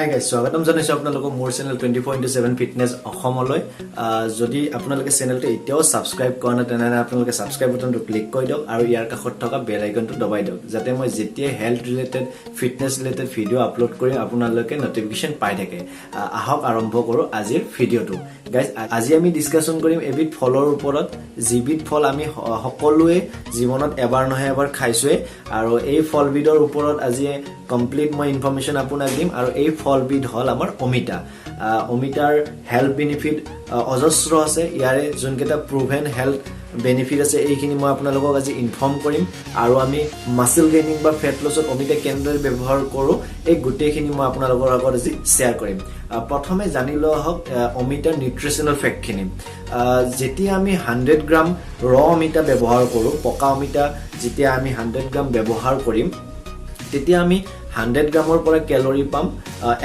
Hi guys, স্বাগতম জনাইছো আপোনালোকক মোৰ চেনেল 24/7 ফিটনেস অসমলৈ যদি আপোনালোকে চেনেলটো এতিয়াও সাবস্ক্ৰাইব কৰা নাই তেনে আপোনালোকে সাবস্ক্ৰাইব বাটনটো ক্লিক কৰি দিয়ক আৰু ইয়াৰ কাষত থকা বেল আইকনটো দবাই দিয়ক যাতে মই যেতিয়া health related fitness related video upload কৰিম আপোনালোকে নটিফিকেশন পাই থাকে আহক আৰম্ভ কৰো আজিৰ ভিডিওটো গাইজ আজি আমি ডিসকাশন কৰিম এবিট ফলৰ ওপৰত জিবিট ফল আমি সকলোৱে জীৱনত এবাৰ নহয় এবাৰ খাইছোৱে আৰু এই ফলবিধৰ ওপৰত আজি কমপ্লিট মই ইনফৰমেশন আপোনাক দিম আৰু এই ফলবিধ হল আমাৰ অমিতা অমিতাৰ হেলথ বেনিফিট অজস্ৰ আছে ইয়াৰে যোনকেইটা প্ৰুভেন হেলথ বেনিফিট আছে এইখিনি মই আপোনালোকক আজি ইনফৰ্ম কৰিম আৰু আমি মাসল গেইনিং বা ফেট লছত অমিতা কেনেদৰে ব্যৱহাৰ কৰো এই গোটেইখিনি মই আপোনালোকৰ আগত আজি শেয়াৰ কৰিম প্ৰথমে জানি লও হক অমিতাৰ নিউট্ৰিশনাল ফেক্টখিনি যেতিয়া আমি 100 গ্ৰাম ৰ অমিতা ব্যৱহাৰ কৰো পকা অমিতা যেতিয়া আমি 100 গ্ৰাম ব্যৱহাৰ কৰিম তেতিয়া আমি 100 গ্ৰামৰ পৰা ক্যালোৰি পাম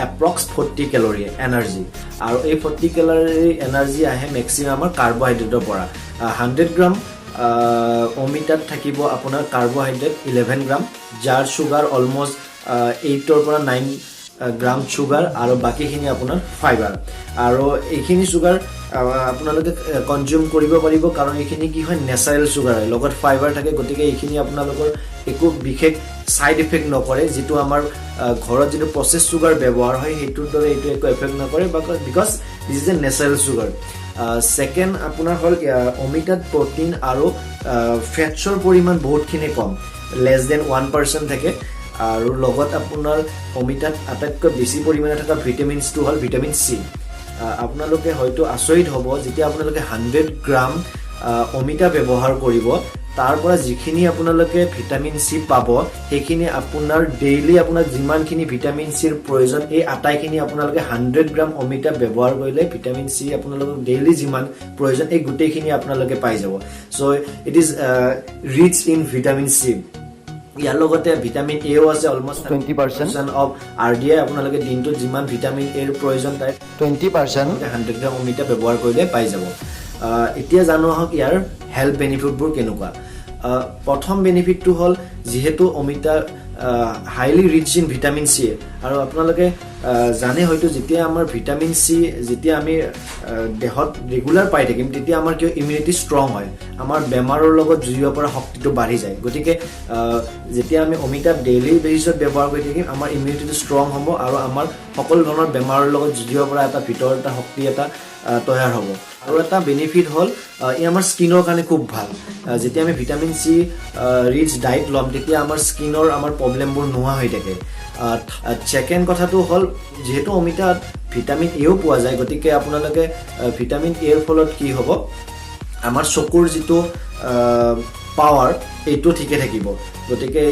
এপ্ৰক্স 40 ক্যালোৰি এনাৰ্জি আৰু এই 40 ক্যালোৰি এনাৰ্জি আহে ম্যাক্সিমাম আমাৰ কাৰ্বোহাইড্ৰেটৰ পৰা 100 গ্ৰাম অমিতাত থাকিব আপোনাৰ কাৰ্বোহাইড্ৰেট 11 গ্ৰাম যাৰ সুগাৰ অলমোস্ট 8 ৰ পৰা 9 গ্ৰাম সুগাৰ আৰু বাকিখিনি আপোনাৰ ফাইবাৰ আৰু এইখিনি সুগাৰ আপোনালোকে কনজিউম কৰিব পাৰিব কাৰণ এইখিনি কি হয় নেচাৰেল সুগাৰ হয় লগত ফাইবাৰ থাকে গতিকে এইখিনি আপোনালোকৰ একো বিশেষ সাইড ইফেক্ট নকৰে যেটো আমাৰ ঘৰত যেটো প্ৰসেস সুগাৰ ব্যৱহাৰ হয় হেতুৰ দৰে এটো একো এফেক্ট নকৰে because this is a natural sugar second আপোনাৰ হল অমিতাত প্ৰটিন আৰু ফেটছৰ পৰিমাণ বহুতখিনি কম লেস দেন 1% থাকে আৰু লগত আপোনাৰ অমিতাত আটাইতকৈ বেছি পৰিমাণে থকা ভিটামিনছটো হল ভিটামিন সি আপোনালোকে হয়তো আচৰিত হ'ব যেতিয়া আপোনালোকে 100 গ্ৰাম অমিতা ব্যৱহাৰ কৰিব তাৰ পৰা যিখিনি আপোনালোকে ভিটামিন সি পাব সেইখিনি আপোনাৰ ডেইলি আপোনাৰ যিমানখিনি ভিটামিন সিৰ প্ৰয়োজন এই আটাইখিনি আপোনালোকে 100 গ্ৰাম অমিতা ব্যৱহাৰ কৰিলে ভিটামিন সি আপোনালোকক ডেইলি যিমান প্ৰয়োজন এই গোটেইখিনি আপোনালোকে পাই যাব so it is rich in vitamin C ইয়াৰ লগতে ভিটামিন এও আছে অলমোস্ট 20% অফ আৰডিএ আপোনালোকে দিনটো যিমান ভিটামিন এৰ প্ৰয়োজন তাই 20% 100 গ্ৰাম অমিতা ব্যৱহাৰ কৰিলে পাই যাব এতিয়া জানো হক ইয়াৰ হেলথ বেনিফিটবোৰ কেনেকুৱা প্ৰথম বেনিফিটটো হল যেহেতু অমিতা হাইলি ৰিচ ইন ভিটামিন সি আৰু আপোনালোকে জানে হয়তো যেতিয়া আমাৰ ভিটামিন সি যেতিয়া আমি দেহত ৰেগুলাৰ পাই থাকিম তেতিয়া আমাৰ কি ইমিউনিটি ষ্ট্ৰং হয় আমাৰ বেমাৰৰ লগত যুঁজিব পৰা শক্তিটো বাঢ়ি যায় গতিকে যেতিয়া আমি অমিতা ডেইলি বেচিছত ব্যৱহাৰ কৰি থাকিম আমাৰ ইমিউনিটিটো ষ্ট্ৰং হ'ব আৰু আমাৰ সকলো ধৰণৰ বেমাৰৰ লগত যুঁজিব পৰা এটা ভিতৰৰ এটা শক্তি এটা তৈয়াৰ হ'ব আৰু এটা বেনিফিট হল ই আমাৰ স্কিনৰ কাৰণে খুব ভাল যেতিয়া আমি ভিটামিন সি ৰিচ ডায়েট লম তেতিয়া আমাৰ স্কিনৰ আমাৰ প্ৰবলেমবোৰ নোহোৱা হৈ থাকে সেকেন্ড কথাটো হল যেহেতু অমিতাত ভিটামিন এও পোৱা যায় গতিকে আপোনালোকে ভিটামিন এৰ ফলত কি হ'ব আমাৰ চকুৰ যেটো পাৱাৰ এইটো ঠিকে থাকিব গতিকে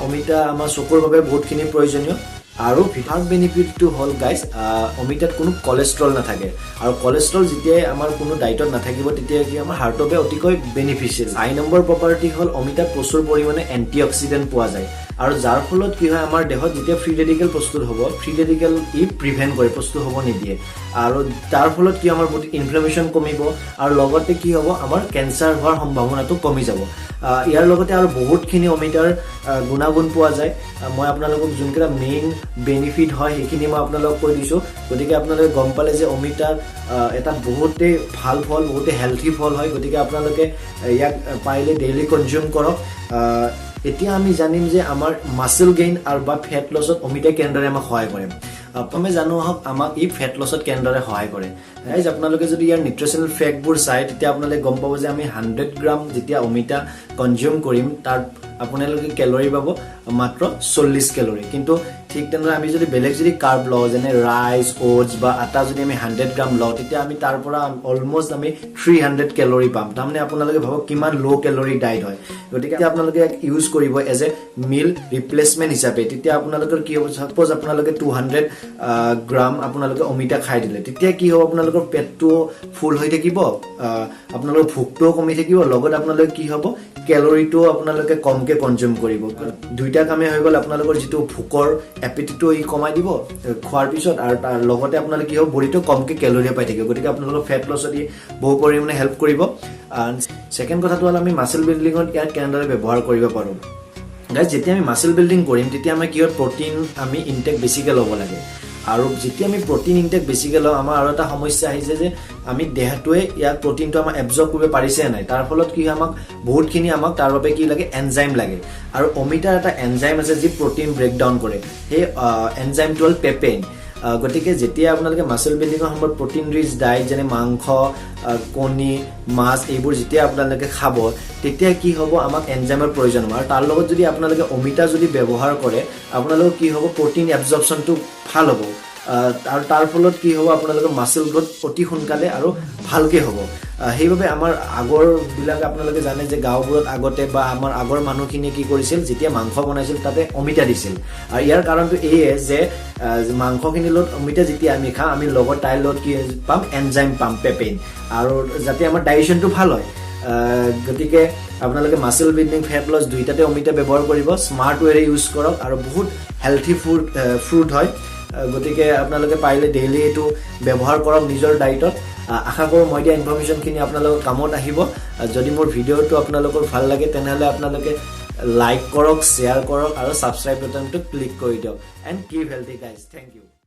অমিতা আমাৰ চকুৰ বাবে বহুতখিনি প্ৰয়োজনীয় আৰু ভিটামিন বেনিফিটটো হল গাইস অমিতাত কোনো কোলেষ্ট্ৰল নাথাকে আৰু কোলেষ্ট্ৰল যেতিয়া আমাৰ কোনো ডায়েটত নাথাকিব তেতিয়া কি আমাৰ হাৰ্টৰ বাবে অতিকৈ বেনিফিচিয়েল 9 নম্বৰ প্ৰপাৰ্টি হল অমিতাত প্ৰচুৰ পৰিমাণে এন্টিঅক্সিডেন্ট পোৱা যায় আৰু যাৰ ফলত কি হয় আমাৰ দেহত যেতিয়া ফ্ৰী ৰেডিকেল প্ৰস্তুত হ'ব ফ্ৰী ৰেডিকেল ই প্ৰিভেন্ট কৰে প্ৰস্তুত হ'ব নিদিয়ে আৰু তাৰ ফলত কি আমাৰ বডি ইনফ্লামেশন কমিব আৰু লগতে কি হ'ব আমাৰ কেন্সাৰ হোৱাৰ সম্ভাৱনাটো কমি যাব ইয়াৰ লগতে আৰু বহুতখিনি অমিতাৰ গুণাগুণ পোৱা যায় মই আপোনালোকক যোনকেইটা মেইন বেনিফিট হয় সেইখিনি মই আপোনালোকক কৈ দিছো গতিকে আপোনালোকে গম পালে যে অমিতা এটা বহুতে ভাল ফল বহুতে হেলথি ফল হয় গতিকে আপোনালোকে ইয়াক পাৰিলে ডেইলি কনজিউম কৰক এতিয়া আমি জানিম যে আমাৰ মাসল গেইন আৰু বা ফেট লছত অমিতা কেনেদৰে আমাক সহায় কৰে প্ৰথমে জানো হক আমাক ই ফেট লছত কেনেদৰে সহায় কৰে গাইজ আপোনালোকে যদি ইয়াৰ নিউট্ৰিশনাল ফেক্টবোৰ চাই তেতিয়া আপোনালোকে গম পাব যে আমি 100 গ্ৰাম যেতিয়া অমিতা কনজিউম কৰিম তাৰ আপোনালোকে ক্যালোৰি পাব মাত্ৰ 40 ক্যালোৰি কিন্তু ঠিক তেনেদৰে আমি যদি বেলেগ যদি কাৰ্ব লও যেনে ৰাইস ওটছ বা আটা যদি আমি 100 গ্ৰাম লও তেতিয়া আমি তাৰ পৰা অলমোস্ট আমি 300 ক্যালোৰি পাম তাৰমানে আপোনালোকে ভাবক কিমান লো ক্যালোৰি ডায়েট হয় গতিকে আপোনালোকে ইউজ কৰিব এজ এ মিল ৰিপ্লেসমেন্ট হিচাপে তেতিয়া আপোনালোকৰ কি হ'ব সাপোজ আপোনালোকে 200 গ্ৰাম আপোনালোকে অমিতা খাই দিলে তেতিয়া কি হ'ব আপোনালোকৰ পেটটো ফুল হৈ থাকিব আপোনালোকৰ ভোকটো কমি থাকিব লগত আপোনালোকে কি হ'ব ক্যালোৰিটো আপোনালোকে কমকে কনজিউম কৰিব দুইটা কামে হৈ গল আপোনালোকৰ যেটো ভোকৰ এপিটিটো ই কমাই দিব খোৱাৰ পিছত আৰু তাৰ লগতে আপোনালোকে কি হ'ব বডিটো কমকে ক্যালোৰি পাই থাকিব গতিকে আপোনালোকৰ ফেট লছত ই বহু পৰিমাণে হেল্প কৰিব সেকেন্ড কথাটো হল আমি মাসল বিল্ডিংত ইয়াৰ কেনেদৰে ব্যৱহাৰ কৰিব পাৰো গাইজ যেতিয়া আমি মাসল বিল্ডিং কৰিম তেতিয়া আমি কি হয় প্ৰটিন আমি ইনটেক বেছিকৈ ল'ব লাগে আৰু যেতিয়া আমি প্ৰটিন ইনটেক বেছিকৈ লওঁ আমাৰ আৰু এটা সমস্যা আহিছে যে আমি দেহটোৱে ইয়াৰ প্ৰটিনটো আমাৰ এবজৰ্ব কৰিব পাৰিছে নাই তাৰ ফলত কি হয় আমাক বহুতখিনি আমাক তাৰ বাবে কি লাগে এনজাইম লাগে আৰু অমিতাৰ এটা এনজাইম আছে যি প্ৰটিন ব্ৰেকডাউন কৰে সেই এনজাইমটো হ'ল পেপেইন গতিকে যেতিয়া আপোনালোকে মাসল বিল্ডিঙৰ সময়ত প্ৰটিন ৰিচ ডায়েট যেনে মাংস কণী মাছ এইবোৰ যেতিয়া আপোনালোকে খাব তেতিয়া কি হ'ব আমাক এনজাইমৰ প্ৰয়োজন হ'ব আৰু তাৰ লগত যদি আপোনালোকে অমিতা যদি ব্যৱহাৰ কৰে আপোনালোকৰ কি হ'ব প্ৰটিন এবজৰ্পশ্যনটো ভাল হ'ব আৰু তাৰ ফলত কি হ'ব আপোনালোকৰ মাসল গ্ৰোথ অতি সোনকালে আৰু ভালকে হ'ব সেইবাবে আমাৰ আগৰবিলাক আপোনালোকে জানে যে গাঁওবোৰত আগতে বা আমাৰ আগৰ মানুহখিনিয়ে কি কৰিছিল যেতিয়া মাংস বনাইছিল তাতে অমিতা দিছিল আৰু ইয়াৰ কাৰণটো এয়ে যে মাংসখিনি লগত অমিতা যেতিয়া আমি খাওঁ আমি লগত তাইৰ লগত কি পাম এনজাইম পাম পেপেইন আৰু যাতে আমাৰ ডাইজেশ্যনটো ভাল হয় গতিকে আপোনালোকে মাসল বিল্ডিং ফেট লছ দুইটাতে অমিতা ব্যৱহাৰ কৰিব স্মাৰ্ট ৱেৰে ইউজ কৰক আৰু বহুত হেলথি ফ্ৰুট হয় গতিকে আপোনালোকে পাৰিলে ডেইলি এইটো ব্যৱহাৰ কৰক নিজৰ ডায়েটত আশা কৰোঁ মই দিয়া ইনফৰমেশ্যনখিনি আপোনালোকৰ কামত আহিব যদি মোৰ ভিডিঅ'টো আপোনালোকৰ ভাল লাগে তেনেহ'লে আপোনালোকে লাইক কৰক শ্বেয়াৰ কৰক আৰু ছাবস্ক্ৰাইব বাটনটো ক্লিক কৰি দিয়ক and keep healthy guys thank U